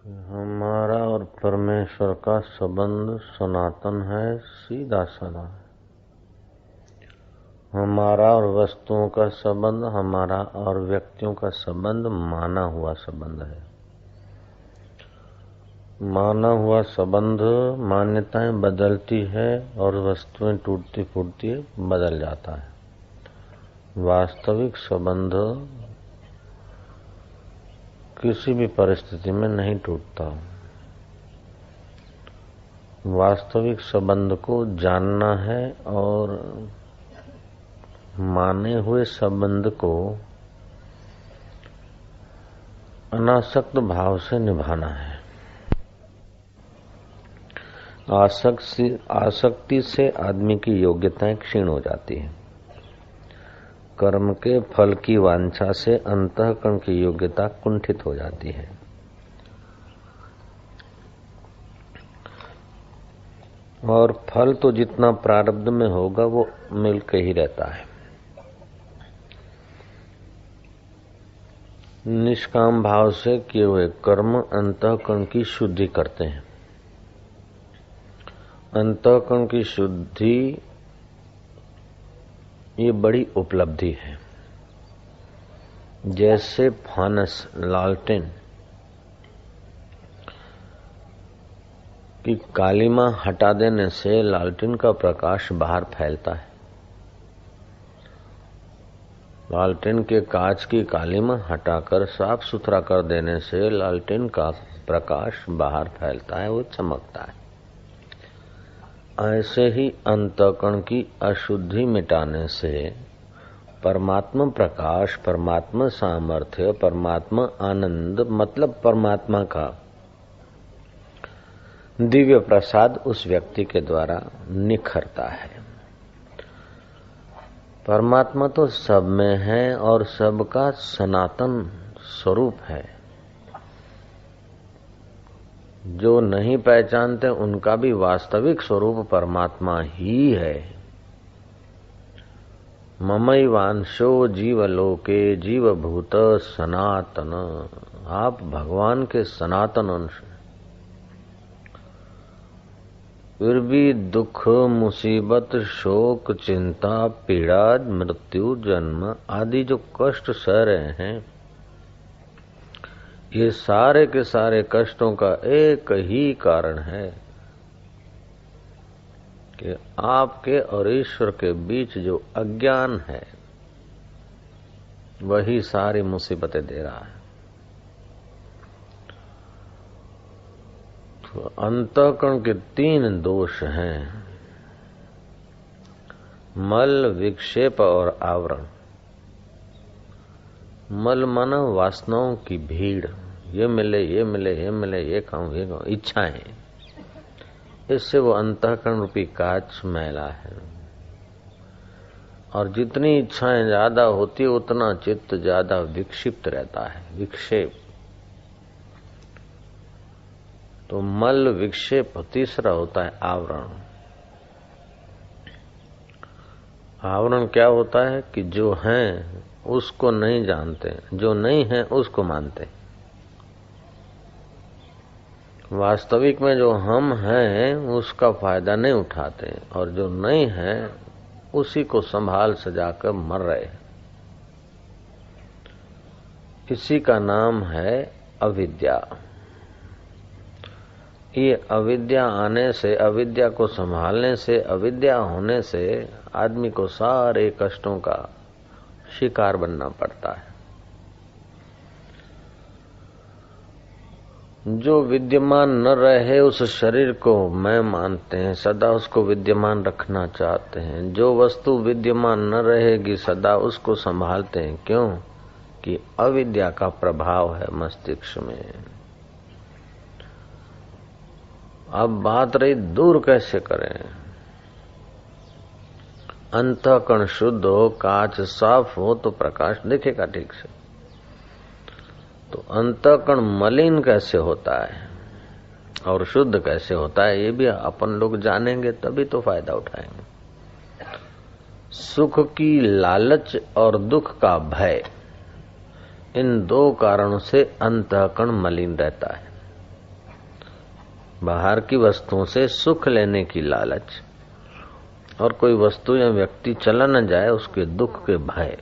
हमारा और परमेश्वर का संबंध सनातन है, सीधा साधा। हमारा और वस्तुओं का संबंध, हमारा और व्यक्तियों का संबंध माना हुआ संबंध है। माना हुआ संबंध, मान्यताएं बदलती है और वस्तुएं टूटती फूटती बदल जाता है। वास्तविक संबंध किसी भी परिस्थिति में नहीं टूटता। वास्तविक संबंध को जानना है और माने हुए संबंध को अनासक्त भाव से निभाना है। आसक्ति से आदमी की योग्यताएं क्षीण हो जाती है। कर्म के फल की वांछा से अंतःकरण की योग्यता कुंठित हो जाती है। और फल तो जितना प्रारब्ध में होगा वो मिलके ही रहता है। निष्काम भाव से किए हुए कर्म अंतःकरण की शुद्धि करते हैं। अंतःकरण की शुद्धि ये बड़ी उपलब्धि है। जैसे फानस, लालटेन की कालीमा हटा देने से लालटेन का प्रकाश बाहर फैलता है। लालटेन के कांच की कालीमा हटाकर साफ सुथरा कर देने से लालटेन का प्रकाश बाहर फैलता है, वो चमकता है। ऐसे ही अंतःकरण की अशुद्धि मिटाने से परमात्मा प्रकाश, परमात्मा सामर्थ्य, परमात्मा आनंद, मतलब परमात्मा का दिव्य प्रसाद उस व्यक्ति के द्वारा निखरता है। परमात्मा तो सब में है और सबका सनातन स्वरूप है। जो नहीं पहचानते उनका भी वास्तविक स्वरूप परमात्मा ही है। ममैवांशो जीवलोके जीवभूत सनातन। आप भगवान के सनातन अंश। फिर भी दुख, मुसीबत, शोक, चिंता, पीड़ा, मृत्यु, जन्म आदि जो कष्ट सह रहे हैं, ये सारे के सारे कष्टों का एक ही कारण है कि आपके और ईश्वर के बीच जो अज्ञान है वही सारी मुसीबतें दे रहा है। तो अंतःकरण के 3 दोष हैं: मल, विक्षेप और आवरण। मल माना वासनाओं की भीड़, ये मिले, ये मिले, ये मिले, ये खाऊं, ये खाऊं, इच्छाएं। इससे वो अंतःकरण रूपी कांच मैला है। और जितनी इच्छाएं ज्यादा होती है उतना चित्त ज्यादा विक्षिप्त रहता है। विक्षेप तो मल, विक्षेप। तीसरा होता है आवरण। आवरण क्या होता है कि जो है उसको नहीं जानते, जो नहीं है उसको मानते। वास्तविक में जो हम हैं उसका फायदा नहीं उठाते और जो नहीं है उसी को संभाल सजाकर मर रहे हैं। इसी का नाम है अविद्या। ये अविद्या आने से, अविद्या को संभालने से, अविद्या होने से आदमी को सारे कष्टों का शिकार बनना पड़ता है। जो विद्यमान न रहे उस शरीर को मैं मानते हैं, सदा उसको विद्यमान रखना चाहते हैं। जो वस्तु विद्यमान न रहेगी सदा उसको संभालते हैं। क्यों? कि अविद्या का प्रभाव है मस्तिष्क में। अब बात रही दूर कैसे करें। अंतःकरण शुद्ध हो, कांच साफ हो तो प्रकाश दिखेगा ठीक से। तो अंतःकरण मलिन कैसे होता है और शुद्ध कैसे होता है ये भी अपन लोग जानेंगे तभी तो फायदा उठाएंगे। सुख की लालच और दुख का भय, इन 2 कारणों से अंतःकरण मलिन रहता है। बाहर की वस्तुओं से सुख लेने की लालच और कोई वस्तु या व्यक्ति चला न जाए उसके दुख के भय।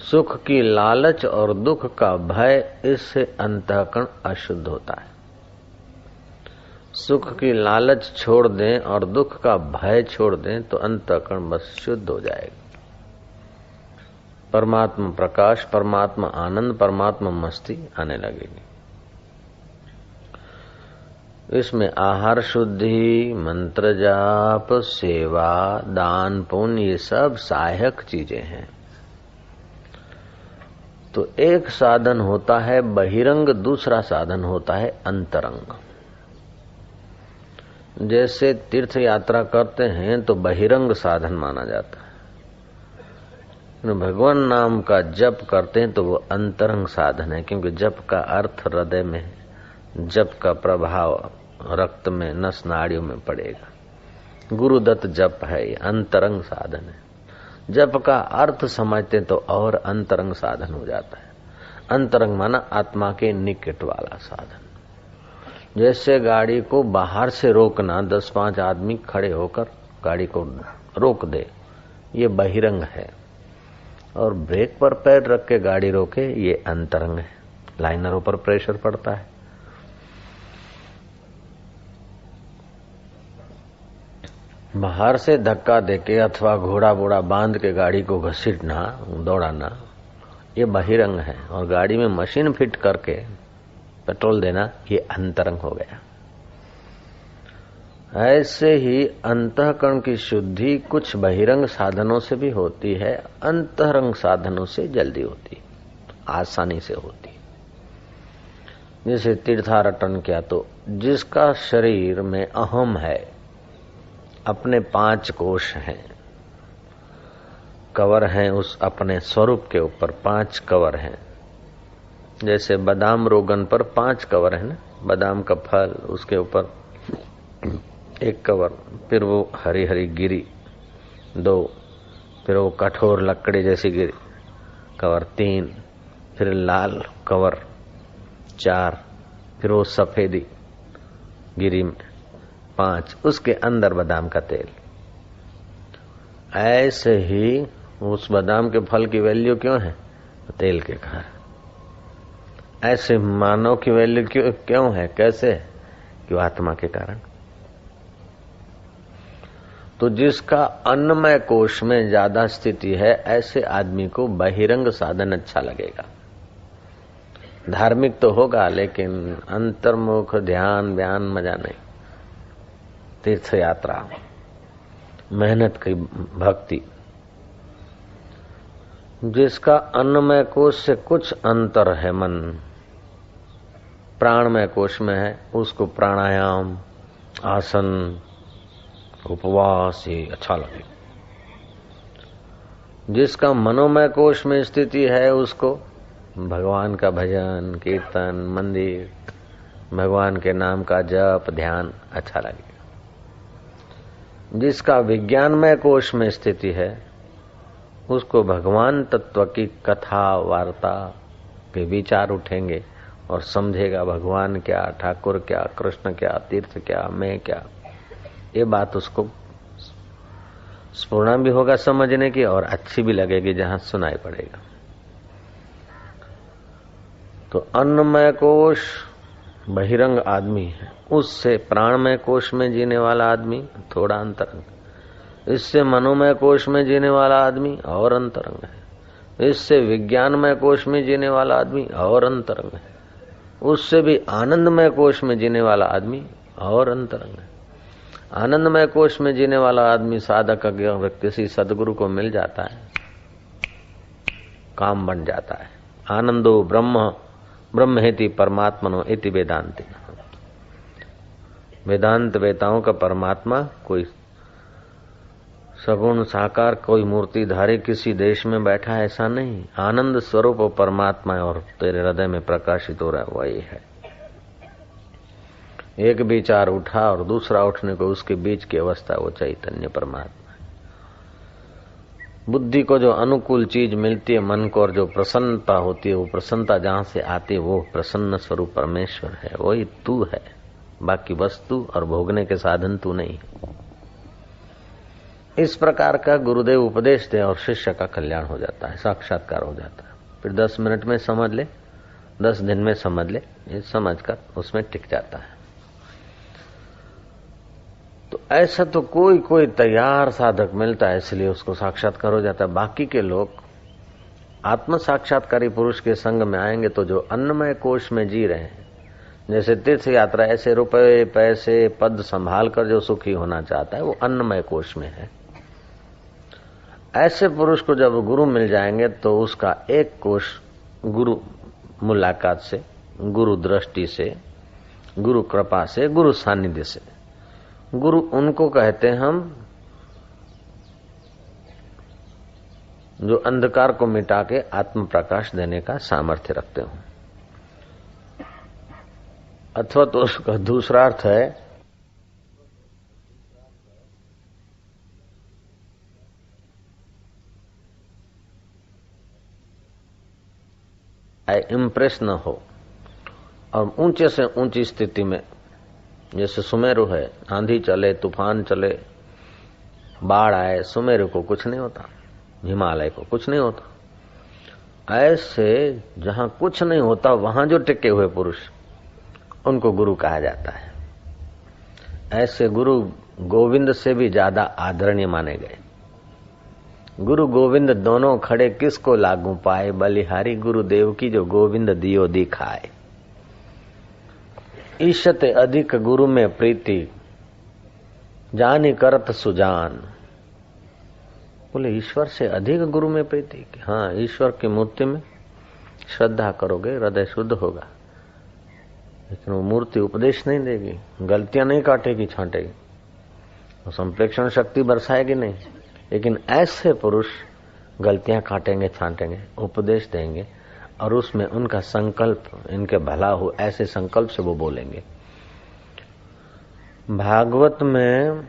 सुख की लालच और दुख का भय, इससे अंतःकरण अशुद्ध होता है। सुख की लालच छोड़ दें और दुख का भय छोड़ दें तो अंतःकरण बस शुद्ध हो जाएगा। परमात्मा प्रकाश, परमात्मा आनंद, परमात्मा मस्ती आने लगेगी। इसमें आहार शुद्धि, मंत्र जाप, सेवा, दान, पुण्य, ये सब सहायक चीजें हैं। तो एक साधन होता है बहिरंग, दूसरा साधन होता है अंतरंग। जैसे तीर्थ यात्रा करते हैं तो बहिरंग साधन माना जाता है, भगवान नाम का जप करते हैं तो वो अंतरंग साधन है, क्योंकि जप का अर्थ हृदय में है, जप का प्रभाव रक्त में, नस नाड़ियों में पड़ेगा। गुरुदत्त जप है, ये अंतरंग साधन है। जप का अर्थ समझते तो और अंतरंग साधन हो जाता है। अंतरंग माना आत्मा के निकट वाला साधन। जैसे गाड़ी को बाहर से रोकना, 10-5 आदमी खड़े होकर गाड़ी को रोक दे, ये बहिरंग है। और ब्रेक पर पैर रख के गाड़ी रोके, ये अंतरंग है। लाइनरों पर प्रेशर पड़ता है। बाहर से धक्का देके अथवा घोड़ा बोड़ा बांध के गाड़ी को घसीटना, दौड़ाना, ये बहिरंग है। और गाड़ी में मशीन फिट करके पेट्रोल देना, ये अंतरंग हो गया। ऐसे ही अंतःकरण की शुद्धि कुछ बहिरंग साधनों से भी होती है, अंतरंग साधनों से जल्दी होती, आसानी से होती। जैसे तीर्थाटन किया तो जिसका शरीर में अहम है, अपने 5 कोश हैं, कवर हैं, उस अपने स्वरूप के ऊपर 5 कवर हैं। जैसे बादाम रोगन पर 5 कवर है ना, बादाम का फल, उसके ऊपर 1 कवर, फिर वो हरी हरी गिरी 2, फिर वो कठोर लकड़ी जैसी गिरी कवर 3, फिर लाल कवर 4, फिर वो सफेदी गिरी में 5, उसके अंदर बादाम का तेल। ऐसे ही उस बादाम के फल की वैल्यू क्यों है? तेल के कारण। ऐसे मानव की वैल्यू क्यों है? कैसे? क्यों? आत्मा के कारण। तो जिसका अन्नमय कोश में ज्यादा स्थिति है, ऐसे आदमी को बहिरंग साधन अच्छा लगेगा। धार्मिक तो होगा, लेकिन अंतर्मुख ध्यान बयान मजा नहीं। तीर्थ यात्रा, मेहनत की भक्ति। जिसका अन्नमय कोश से कुछ अंतर है, मन प्राणमय कोश में है, उसको प्राणायाम, आसन, उपवास ये अच्छा लगे। जिसका मनोमय कोश में स्थिति है, उसको भगवान का भजन, कीर्तन, मंदिर, भगवान के नाम का जप, ध्यान अच्छा लगेगा। जिसका विज्ञानमय कोश में स्थिति है, उसको भगवान तत्व की कथा वार्ता के विचार उठेंगे और समझेगा भगवान क्या, ठाकुर क्या, कृष्ण क्या, तीर्थ क्या, मैं क्या। ये बात उसको स्फुरना भी होगा समझने की, और अच्छी भी लगेगी जहां सुनाई पड़ेगा। तो अन्नमय कोश बहिरंग आदमी है, उससे प्राणमय कोश में जीने वाला आदमी थोड़ा अंतरंग, इससे मनोमय कोश में जीने वाला आदमी और अंतरंग है, इससे विज्ञानमय कोश में जीने वाला आदमी और अंतरंग है, उससे भी आनंदमय कोश में जीने वाला आदमी और अंतरंग है। आनंदमय कोश में जीने वाला आदमी साधक अगर किसी सदगुरु को मिल जाता है, काम बन जाता है। आनंदो ब्रह्म ब्रह्मेति परमात्मनो इति वेदांति। वेदांत वेताओं का परमात्मा कोई सगुण साकार, कोई मूर्तिधारी किसी देश में बैठा है, ऐसा नहीं। आनंद स्वरूप परमात्मा है और तेरे हृदय में प्रकाशित हो रहा है, वही है। एक विचार उठा और दूसरा उठने को, उसके बीच की अवस्था वो चैतन्य परमात्मा है। बुद्धि को जो अनुकूल चीज मिलती है, मन को, और जो प्रसन्नता होती है, वो प्रसन्नता जहां से आती है, वो प्रसन्न स्वरूप परमेश्वर है, वही तू है। बाकी वस्तु और भोगने के साधन तू नहीं। इस प्रकार का गुरुदेव उपदेश दे और शिष्य का कल्याण हो जाता है, साक्षात्कार हो जाता है। फिर 10 मिनट में समझ ले, 10 दिन में समझ ले, ये समझकर उसमें टिक जाता है। तो ऐसा तो कोई तैयार साधक मिलता है, इसलिए उसको साक्षात्कार हो जाता है। बाकी के लोग आत्म साक्षात्कारी पुरुष के संग में आएंगे तो जो अन्नमय कोश में जी रहे हैं, जैसे तीर्थ यात्रा, ऐसे रुपए पैसे पद संभाल कर जो सुखी होना चाहता है वो अन्नमय कोश में है। ऐसे पुरुष को जब गुरु मिल जाएंगे तो उसका एक कोश गुरु मुलाकात से, गुरु दृष्टि से, गुरु कृपा से, गुरु सानिध्य से, गुरु उनको कहते हैं हम जो अंधकार को मिटा के आत्म प्रकाश देने का सामर्थ्य रखते हो। अथवा तो उसका दूसरा अर्थ है इम्प्रेस न हो और ऊंचे से ऊंची स्थिति में, जैसे सुमेरु है, आंधी चले, तूफान चले, बाढ़ आए, सुमेरु को कुछ नहीं होता, हिमालय को कुछ नहीं होता। ऐसे जहां कुछ नहीं होता वहां जो टिके हुए पुरुष, उनको गुरु कहा जाता है। ऐसे गुरु गोविंद से भी ज्यादा आदरणीय माने गए। गुरु गोविंद दोनों खड़े किसको लागू पाए, बलिहारी गुरुदेव की जो गोविंद दियो दिखाए। ईशत अधिक गुरु में प्रीति, जानी करत सुजान। बोले ईश्वर से अधिक गुरु में प्रीति। हाँ, ईश्वर की मूर्ति में श्रद्धा करोगे, हृदय शुद्ध होगा, लेकिन वो मूर्ति उपदेश नहीं देगी, गलतियां नहीं काटेगी, छांटेगी, वो संप्रेक्षण शक्ति बरसाएगी नहीं। लेकिन ऐसे पुरुष गलतियां काटेंगे, छांटेंगे, उपदेश देंगे और उसमें उनका संकल्प, इनके भला हो, ऐसे संकल्प से वो बोलेंगे। भागवत में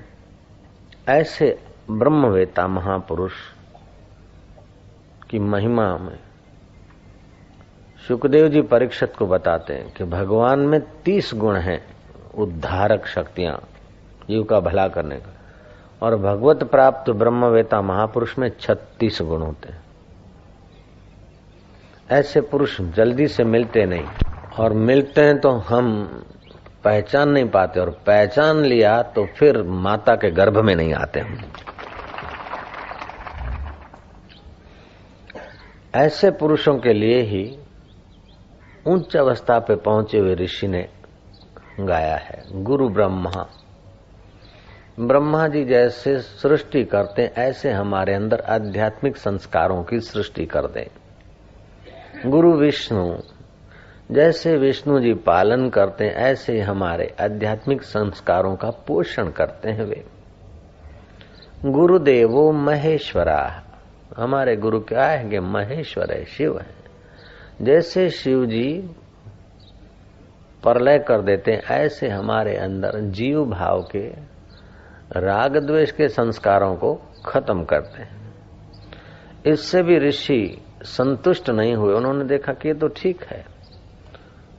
ऐसे ब्रह्मवेता महापुरुष की महिमा में शुकदेव जी परीक्षित को बताते हैं कि भगवान में 30 गुण हैं, उद्धारक शक्तियां, जीव का भला करने का, और भगवत प्राप्त ब्रह्मवेता महापुरुष में 36 गुण होते हैं। ऐसे पुरुष जल्दी से मिलते नहीं, और मिलते हैं तो हम पहचान नहीं पाते, और पहचान लिया तो फिर माता के गर्भ में नहीं आते हम। ऐसे पुरुषों के लिए ही उच्च अवस्था पे पहुंचे हुए ऋषि ने गाया है, गुरु ब्रह्मा। ब्रह्मा जी जैसे सृष्टि करते ऐसे हमारे अंदर आध्यात्मिक संस्कारों की सृष्टि कर दें। गुरु विष्णु जैसे विष्णु जी पालन करते ऐसे हमारे आध्यात्मिक संस्कारों का पोषण करते हैं वे। गुरुदेवो महेश्वरा, हमारे गुरु क्या है कि महेश्वर है, शिव है। जैसे शिव जी प्रलय कर देते हैं ऐसे हमारे अंदर जीव भाव के, राग द्वेष के संस्कारों को खत्म करते हैं। इससे भी ऋषि संतुष्ट नहीं हुए, उन्होंने देखा कि ये तो ठीक है,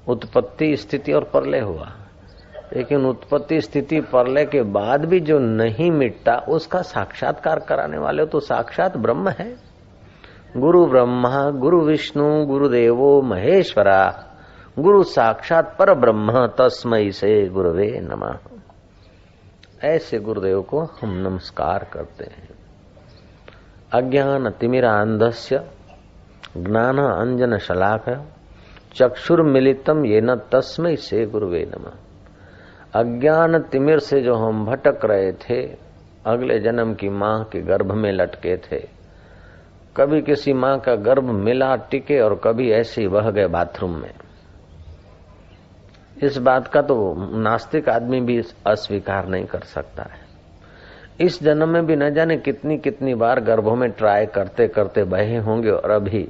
उत्पत्ति स्थिति और प्रलय हुआ, लेकिन उत्पत्ति स्थिति प्रलय के बाद भी जो नहीं मिटता उसका साक्षात्कार कराने वाले तो साक्षात ब्रह्म है। गुरु ब्रह्मा गुरु विष्णु गुरुदेवो महेश्वरा, गुरु साक्षात पर ब्रह्म तस्मै से गुरुवे नमः। ऐसे गुरुदेव को हम नमस्कार करते हैं। अज्ञान तिमिरांधस्य ज्ञान अंजन शलाकया चक्षुर्मिलितम येन तस्मै से गुरुवे नमः। अज्ञान तिमिर से जो हम भटक रहे थे, अगले जन्म की मां के गर्भ में लटके थे, कभी किसी मां का गर्भ मिला टिके और कभी ऐसे ही बह गए बाथरूम में। इस बात का तो नास्तिक आदमी भी अस्वीकार नहीं कर सकता है। इस जन्म में भी न जाने कितनी कितनी बार गर्भों में ट्राई करते करते बहे होंगे और अभी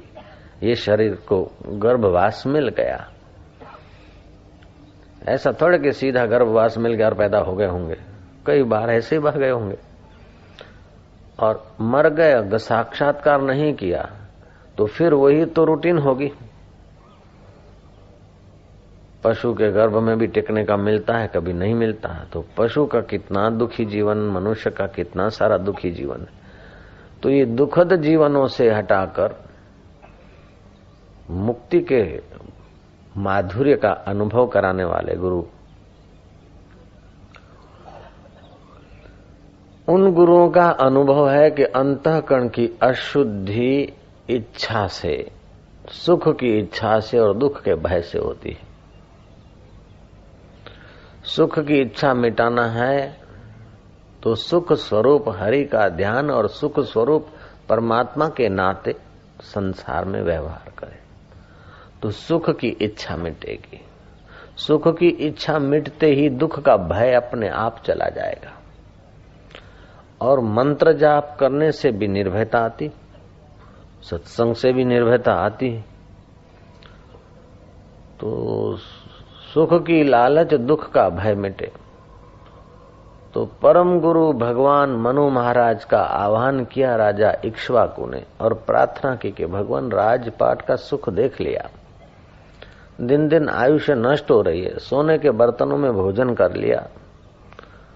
ये शरीर को गर्भवास मिल गया। ऐसा थोड़े कि सीधा गर्भवास मिल गया और पैदा हो गए होंगे, कई बार ऐसे ही बह गए होंगे और मर गए, साक्षात्कार नहीं किया तो फिर वही तो रूटीन होगी। पशु के गर्भ में भी टिकने का मिलता है, कभी नहीं मिलता है। तो पशु का कितना दुखी जीवन, मनुष्य का कितना सारा दुखी जीवन है। तो ये दुखद जीवनों से हटाकर मुक्ति के माधुर्य का अनुभव कराने वाले गुरु, उन गुरुओं का अनुभव है कि अंतःकरण की अशुद्धि इच्छा से, सुख की इच्छा से और दुख के भय से होती है। सुख की इच्छा मिटाना है तो सुख स्वरूप हरि का ध्यान और सुख स्वरूप परमात्मा के नाते संसार में व्यवहार करें तो सुख की इच्छा मिटेगी। सुख की इच्छा मिटते ही दुख का भय अपने आप चला जाएगा। और मंत्र जाप करने से भी निर्भयता आती, सत्संग से भी निर्भयता आती। तो सुख की लालच, दुख का भय मिटे। तो परम गुरु भगवान मनु महाराज का आह्वान किया राजा इक्ष्वाकु ने और प्रार्थना की कि भगवान राजपाट का सुख देख लिया, दिन दिन आयुष्य नष्ट हो रही है, सोने के बर्तनों में भोजन कर लिया,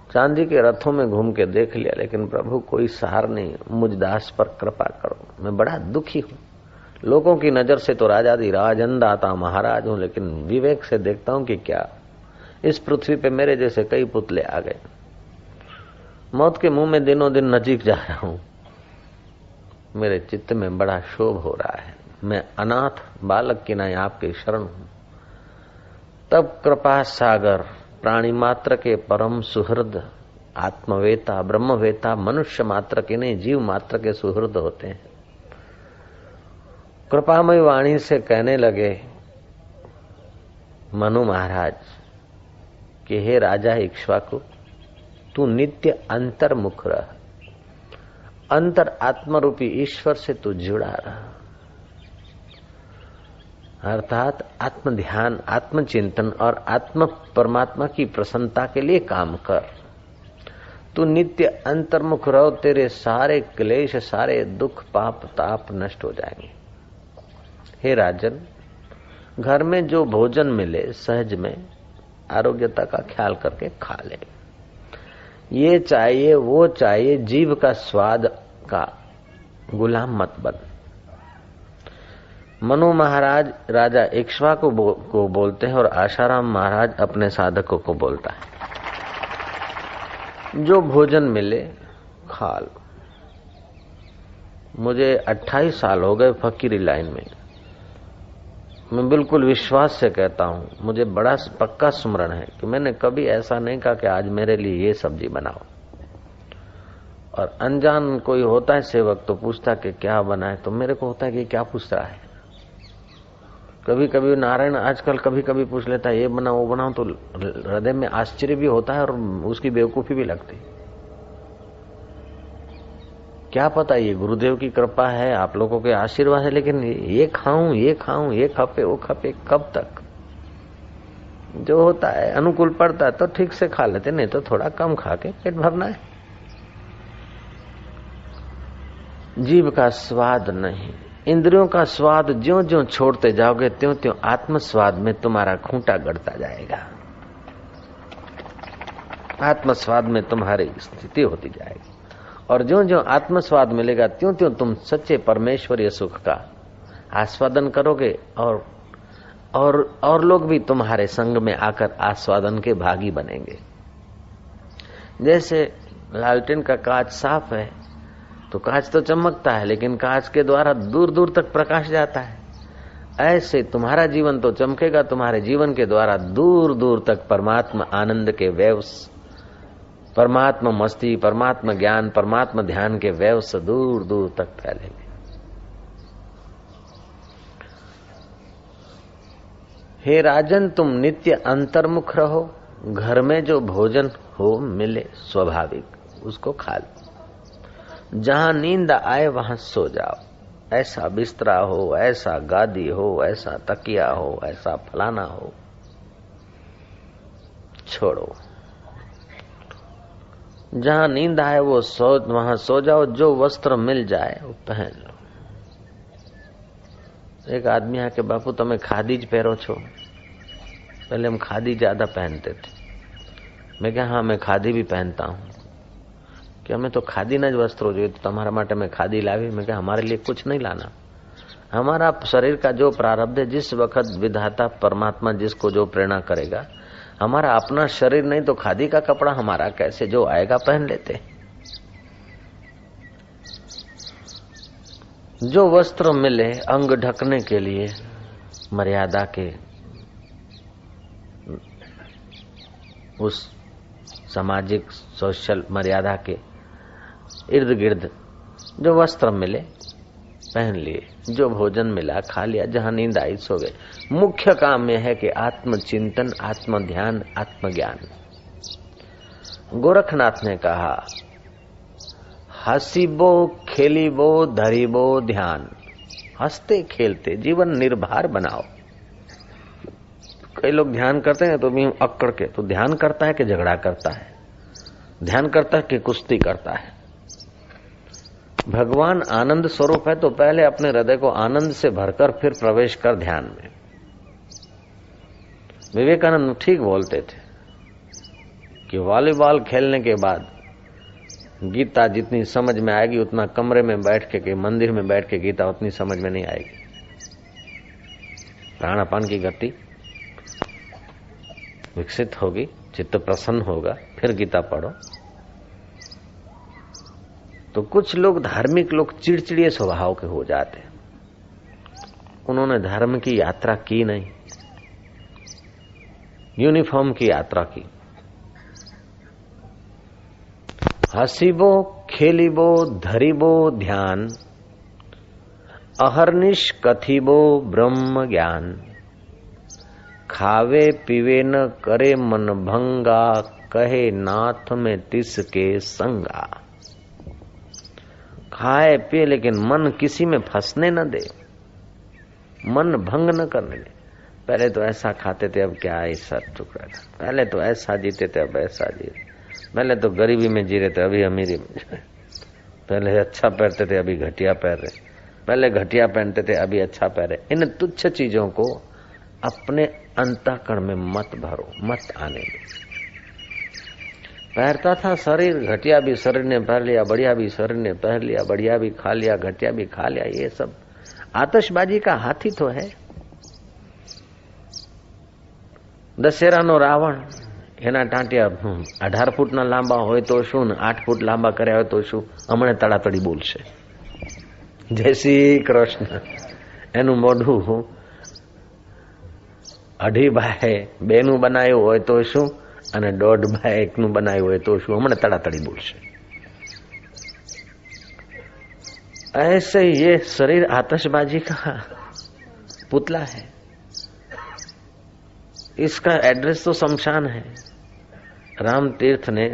चांदी के रथों में घूम के देख लिया, लेकिन प्रभु कोई सहार नहीं, मुझ दास पर कृपा करो, मैं बड़ा दुखी हूं। लोगों की नजर से तो राजाधिराज अन्नदाता महाराज हूं, लेकिन विवेक से देखता हूं कि क्या इस पृथ्वी पे मेरे जैसे कई पुतले आ गए। मौत के मुंह में दिनों दिन नजीक जा रहा हूं, मेरे चित्त में बड़ा क्षोभ हो रहा है, मैं अनाथ बालक की नाई आपके शरण हूं। तब कृपा सागर प्राणी मात्र के परम सुहृद, आत्मवेता ब्रह्मवेता मनुष्य मात्र के नहीं, जीव मात्र के सुहृद होते हैं। कृपामय वाणी से कहने लगे मनु महाराज कि हे राजा इक्ष्वाकु, तू नित्य अंतर्मुख रह, अंतर आत्मरूपी ईश्वर से तू जुड़ा रह, अर्थात आत्म ध्यान, आत्मचिंतन और आत्म परमात्मा की प्रसन्नता के लिए काम कर। तू नित्य अंतर्मुख रहो, तेरे सारे क्लेश, सारे दुख, पाप ताप नष्ट हो जाएंगे। हे राजन, घर में जो भोजन मिले सहज में आरोग्यता का ख्याल करके खा ले। ये चाहिए वो चाहिए, जीव का स्वाद का गुलाम मत बन। मनु महाराज राजा इक्ष्वाकु को बोलते हैं और आशाराम महाराज अपने साधकों को बोलता है, जो भोजन मिले खा लो। मुझे 28 साल हो गए फकीरी लाइन में, मैं बिल्कुल विश्वास से कहता हूं, मुझे बड़ा पक्का स्मरण है कि मैंने कभी ऐसा नहीं कहा कि आज मेरे लिए ये सब्जी बनाओ। और अनजान कोई होता है सेवक तो पूछता कि क्या बनाए, तो मेरे को होता है कि क्या पूछ रहा है। कभी कभी नारायण आजकल कभी कभी पूछ लेता है ये बनाओ वो बनाओ, तो हृदय में आश्चर्य भी होता है और उसकी बेवकूफी भी लगती। क्या पता ये गुरुदेव की कृपा है, आप लोगों के आशीर्वाद है, लेकिन ये खाऊं ये खाऊं, ये खपे वो खपे, कब तक? जो होता है अनुकूल पड़ता है तो ठीक से खा लेते, नहीं तो थोड़ा कम खा के पेट भरना है। जीभ का स्वाद नहीं, इंद्रियों का स्वाद ज्यों ज्यों छोड़ते जाओगे त्यों त्यों आत्म स्वाद में तुम्हारा खूंटा गड़ता जाएगा, आत्म स्वाद में तुम्हारी स्थिति होती जाएगी। और ज्यों ज्यों आत्म स्वाद मिलेगा त्यों त्यों तुम सच्चे परमेश्वरीय सुख का आस्वादन करोगे और लोग भी तुम्हारे संग में आकर आस्वादन के भागी बनेंगे। जैसे लालटेन का कांच साफ है तो कांच तो चमकता है, लेकिन कांच के द्वारा दूर दूर तक प्रकाश जाता है। ऐसे तुम्हारा जीवन तो चमकेगा, तुम्हारे जीवन के द्वारा दूर दूर तक परमात्मा आनंद के वेव्स, परमात्मा मस्ती, परमात्मा ज्ञान, परमात्मा ध्यान के वेव्स दूर दूर तक फैलेंगे। हे राजन, तुम नित्य अंतर्मुख रहो, घर में जो भोजन हो मिले स्वाभाविक उसको खा लो, जहां नींद आए वहां सो जाओ। ऐसा बिस्तरा हो, ऐसा गादी हो, ऐसा तकिया हो, ऐसा फलाना हो, छोड़ो। जहां नींद आए वो वहां सो जाओ, जो वस्त्र मिल जाए वो पहन लो। एक आदमी आके बापू तमे खादी ज પહેરો છો, पहले हम खादी ज्यादा पहनते थे। मैं क्या, हाँ मैं खादी भी पहनता हूँ। कि हमें तो खादीना જ વસ્ત્રો જોઈએ, તો તમારા માટે मैं खादी लावी। मैं क्या, हमारे लिए कुछ नहीं लाना। हमारा शरीर का जो प्रारब्ध है, जिस वक्त विधाता परमात्मा जिसको जो प्रेरणा करेगा, हमारा अपना शरीर नहीं तो खादी का कपड़ा हमारा कैसे, जो आएगा पहन लेते। जो वस्त्र मिले अंग ढकने के लिए, मर्यादा के उस सामाजिक सोशल मर्यादा के इर्द गिर्द जो वस्त्र मिले पहन लिए, जो भोजन मिला खा लिया, जहां नींद आई सो गए। मुख्य काम यह है कि आत्मचिंतन, आत्म ध्यान, आत्मज्ञान। गोरखनाथ ने कहा, हसीबो खेलीबो धरीबो ध्यान। हंसते खेलते जीवन निर्भर बनाओ। कई लोग ध्यान करते हैं तो भी अक्कड़ के, तो ध्यान करता है कि झगड़ा करता है, ध्यान करता है कि कुश्ती करता है। भगवान आनंद स्वरूप है तो पहले अपने हृदय को आनंद से भरकर फिर प्रवेश कर ध्यान में। विवेकानंद ठीक बोलते थे कि वॉलीबॉल खेलने के बाद गीता जितनी समझ में आएगी उतना कमरे में बैठ के मंदिर में बैठ के गीता उतनी समझ में नहीं आएगी। प्राणापान की गति विकसित होगी, चित्त प्रसन्न होगा, फिर गीता पढ़ो। तो कुछ लोग धार्मिक लोग चिड़चिड़िए स्वभाव के हो जाते हैं। उन्होंने धर्म की यात्रा की नहीं, यूनिफॉर्म की यात्रा की। हसीबो खेलीबो धरीबो ध्यान, अहर्निश कथिबो ब्रह्म ज्ञान। खावे पीवे न करे मन भंगा, कहे नाथ में तिसके संगा। खाए पिए लेकिन मन किसी में फंसने न दे, मन भंग न करने दे। पहले तो ऐसा खाते थे, अब क्या ऐसा टुकड़ा। पहले तो ऐसा जीते थे, अब ऐसा जी। पहले तो गरीबी में जी रहे थे, अभी अमीरी में। पहले अच्छा पहनते थे, अभी घटिया पहन रहे। पहले घटिया पहनते थे, अभी अच्छा पहन रहे। इन तुच्छ चीजों को अपने अंतःकरण में मत भरो, मत आने दो। पहनता था शरीर, घटिया भी शरीर ने पहन लिया, बढ़िया भी शरीर ने पहन लिया, बढ़िया भी खा लिया, घटिया भी खा लिया। ये सब आतशबाजी का हाथी तो है। દશેરાનો રાવણ, એના ટાંટિયા 18 ફૂટના લાંબા હોય તો શું, 8 ફૂટ લાંબા કર્યા હોય તો શું, હમણે તડાતડી બોલશે જય શ્રી કૃષ્ણ। એનું મોઢું 2.5 by 2 નું બનાવ્યું હોય તો શું, અને 1.5 by 1 નું બનાવ્યું હોય તો શું, હમણે તડાતડી બોલશે। ऐसे ये शरीर आतशबाजी का पुतला है। इसका एड्रेस तो शमशान है। राम तीर्थ ने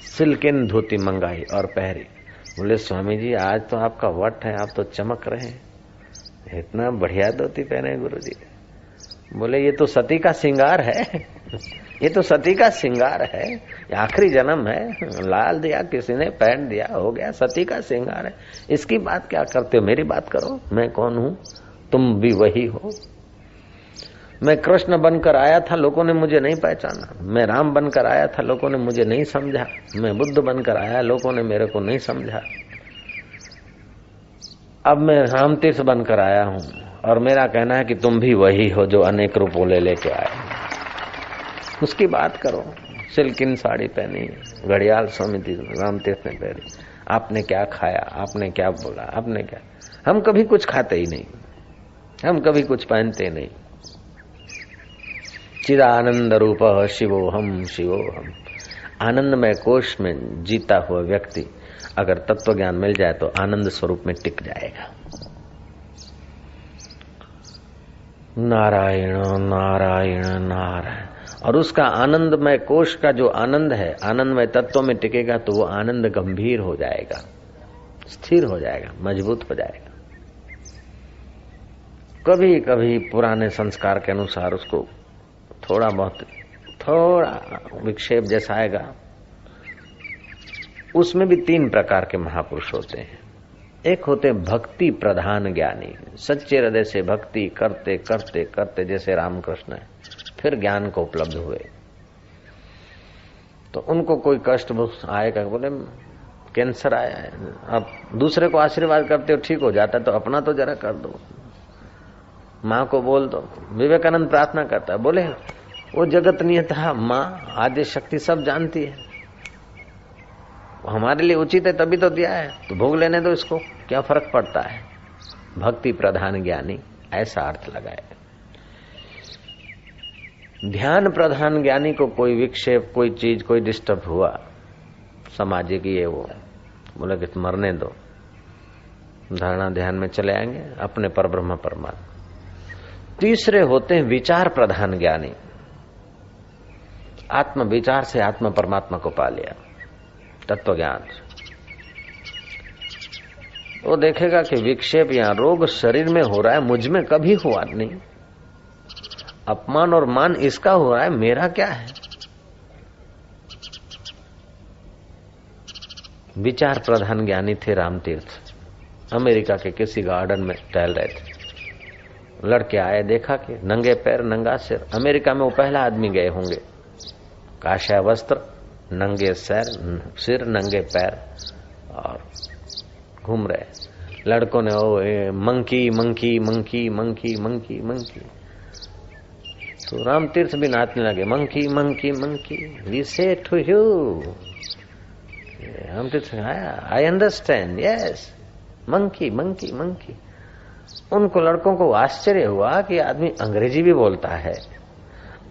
सिल्किन धोती मंगाई और पहरी। बोले स्वामी जी आज तो आपका वट है, आप तो चमक रहे हैं, इतना बढ़िया धोती पहने गुरु जी। बोले ये तो सती का श्रृंगार है, ये तो सती का श्रृंगार है, आखिरी जन्म है, लाल दिया किसी ने, पहन दिया, हो गया, सती का श्रृंगार है। इसकी बात क्या करते हो, मेरी बात करो। मैं कौन हूं, तुम भी वही हो। मैं कृष्ण बनकर आया था, लोगों ने मुझे नहीं पहचाना। मैं राम बनकर आया था, लोगों ने मुझे नहीं समझा। मैं बुद्ध बनकर आया, लोगों ने मेरे को नहीं समझा। अब मैं राम तीर्थ बनकर आया हूं और मेरा कहना है कि तुम भी वही हो जो अनेक रूपों ले लेके आए। उसकी बात करो। सिल्किन साड़ी पहनी, घड़ियाल स्वामी राम तीर्थ ने पहनी। आपने क्या खाया, आपने क्या बोला, आपने क्या। हम कभी कुछ खाते ही नहीं, हम कभी कुछ पहनते नहीं। चिदानंद रूप शिवोहम शिवोहम। आनंदमय कोश में जीता हुआ व्यक्ति अगर तत्व ज्ञान मिल जाए तो आनंद स्वरूप में टिक जाएगा। नारायण नारायण नारायण। और उसका आनंदमय कोश का जो आनंद है, आनंदमय तत्व में टिकेगा तो वो आनंद गंभीर हो जाएगा, स्थिर हो जाएगा, मजबूत हो जाएगा। कभी कभी पुराने संस्कार के अनुसार उसको थोड़ा बहुत विक्षेप जैसा आएगा। उसमें भी 3 प्रकार के महापुरुष होते हैं। एक होते भक्ति प्रधान ज्ञानी, सच्चे हृदय से भक्ति करते करते करते, जैसे रामकृष्ण है, फिर ज्ञान को उपलब्ध हुए। तो उनको कोई कष्ट आएगा, बोले कैंसर आया है, अब दूसरे को आशीर्वाद करते हो ठीक हो जाता है, तो अपना तो जरा कर दो, माँ को बोल दो। विवेकानंद प्रार्थना करता है, बोले वो जगत नियता माँ आदि शक्ति सब जानती है, हमारे लिए उचित है तभी तो दिया है, तो भोग लेने दो इसको, क्या फर्क पड़ता है। भक्ति प्रधान ज्ञानी, ऐसा अर्थ लगाए। ध्यान प्रधान ज्ञानी को कोई विक्षेप, कोई चीज, कोई डिस्टर्ब हुआ, सामाजिक ये वो, बोले कि मरने दो, धारणा ध्यान में चले आएंगे अपने पर ब्रह्म परमात्मा। तीसरे होते हैं विचार प्रधान ज्ञानी, आत्म विचार से आत्म परमात्मा को पा लिया, तत्व ज्ञान। वो देखेगा कि विक्षेप या रोग शरीर में हो रहा है, मुझ में कभी हुआ नहीं, अपमान और मान इसका हो रहा है, मेरा क्या है। विचार प्रधान ज्ञानी थे रामतीर्थ, अमेरिका के किसी गार्डन में टहल रहे थे, लड़के आए, देखा कि नंगे पैर नंगा सिर, अमेरिका में वो पहला आदमी गए होंगे, काशा वस्त्र, नंगे सिर नंगे पैर और घूम रहे। लड़कों ने oh monkey monkey monkey monkey monkey monkey, तो रामतीर्थ भी नाचने लगे, monkey monkey monkey we say to you. Ramtirtha, I understand, yes, monkey monkey monkey. उनको लड़कों को आश्चर्य हुआ कि आदमी अंग्रेजी भी बोलता है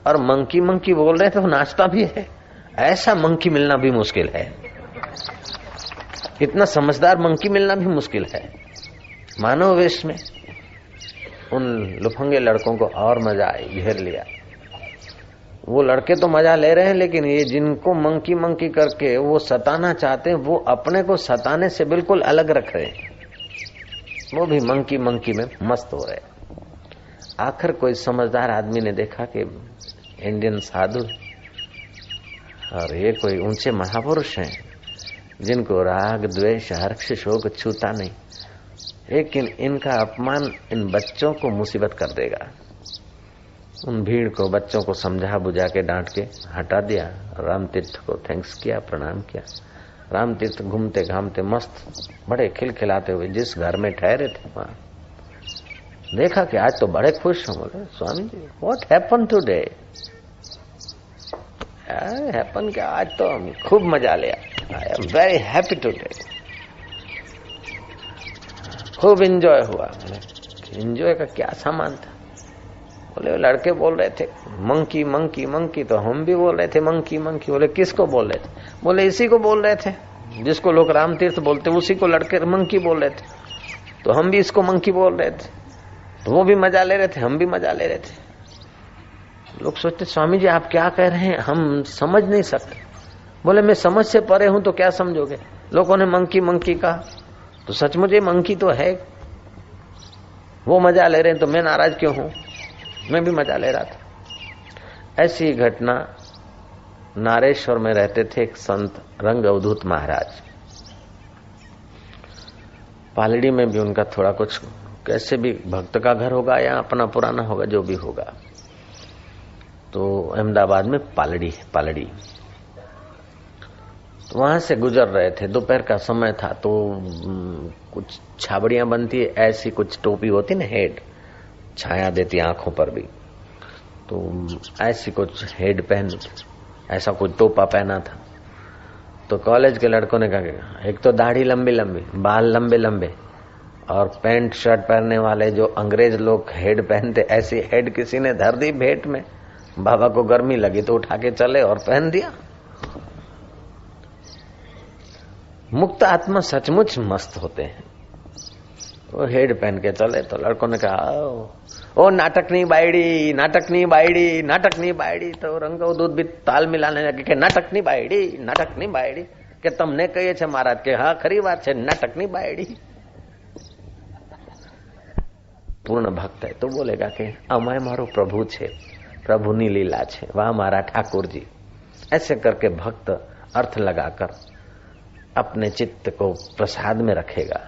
और मंकी मंकी बोल रहे थे, तो नाचता भी है, ऐसा मंकी मिलना भी मुश्किल है, इतना समझदार मंकी मिलना भी मुश्किल है मानव वेश में। उन लुफंगे लड़कों को और मजा आई, घेर लिया। वो लड़के तो मजा ले रहे हैं, लेकिन ये जिनको मंकी मंकी करके वो सताना चाहते हैं, वो अपने को सताने से बिल्कुल अलग रख रहे हैं, वो भी मंकी मंकी में मस्त हो रहे। आखिर कोई समझदार आदमी ने देखा कि इंडियन साधु और ये कोई ऊंचे महापुरुष हैं जिनको राग द्वेष हर्ष शोक छूता नहीं, लेकिन इनका अपमान इन बच्चों को मुसीबत कर देगा। उन भीड़ को, बच्चों को समझा बुझा के डांट के हटा दिया। रामतीर्थ को थैंक्स किया, प्रणाम किया। रामतीर्थ घूमते घामते मस्त, बड़े खिलखिलाते हुए जिस घर में ठहरे थे वहां देखा कि आज तो बड़े खुश हो। बोले Swami ji, what happen today? Happen क्या, आज तो हम खूब मजा लिया, I am very happy today, खूब एंजॉय हुआ। एंजॉय का क्या सामान था? बोले लड़के बोल रहे थे मंकी मंकी मंकी, तो हम भी बोल रहे थे मंकी मंकी। बोले किसको बोल रहे थे? बोले इसी को बोल रहे थे जिसको लोग रामतीर्थ बोलते, उसी को लड़के मंकी बोल रहे थे, तो हम भी इसको मंकी बोल रहे थे, तो वो भी मजा ले रहे थे, हम भी मजा ले रहे थे। लोग सोचते स्वामी जी आप क्या कह रहे हैं, हम समझ नहीं सकते। बोले मैं समझ से परे हूं तो क्या समझोगे? लोगों ने मंकी मंकी कहा तो सचमुच ये मंकी तो है, वो मजा ले रहे हैं तो मैं नाराज क्यों हूं? मैं भी मजा ले रहा था। ऐसी घटना नारेश्वर में रहते थे एक संत रंग अवधूत महाराज। पालड़ी में भी उनका थोड़ा कुछ, कैसे भी भक्त का घर होगा या अपना पुराना होगा, जो भी होगा। तो अहमदाबाद में पालड़ी तो वहां से गुजर रहे थे, दोपहर का समय था, तो कुछ छाबड़ियां बनती है, ऐसी कुछ टोपी होती ना, हेड, छाया देती आंखों पर भी, तो ऐसी कुछ हेड पहन, ऐसा कुछ टोपा पहना था। तो कॉलेज के लड़कों ने कहा, एक तो दाढ़ी लंबी लंबी, बाल लंबे लंबे, और पैंट शर्ट पहनने वाले जो अंग्रेज लोग हेड पहनते, ऐसी हेड किसी ने धर दी भेंट में। बाबा को गर्मी लगी तो उठा के चले और पहन दिया। मुक्त आत्मा सचमुच मस्त होते हैं। वो हेड पहन के चले तो लड़कों ने कहा, ओ नाटकनी बायड़ी, नाटकनी बायड़ी, नाटकनी बायड़ी। तो रंग दूध भी ताल मिलाने लगे कि नाटकनी बायड़ी, नाटकनी बायड़ी, કે તમને કહીએ છે મહારાજ કે હા ખરી વાત છે, નાટકની બાયડી। પૂર્ણ ભક્ત है तो बोलेगा कि अमय मारो प्रभु छे, प्रभुनी लीला छे, वाह मारा ठाकुर जी। ऐसे करके भक्त अर्थ लगाकर अपने चित्त को प्रसाद में रखेगा।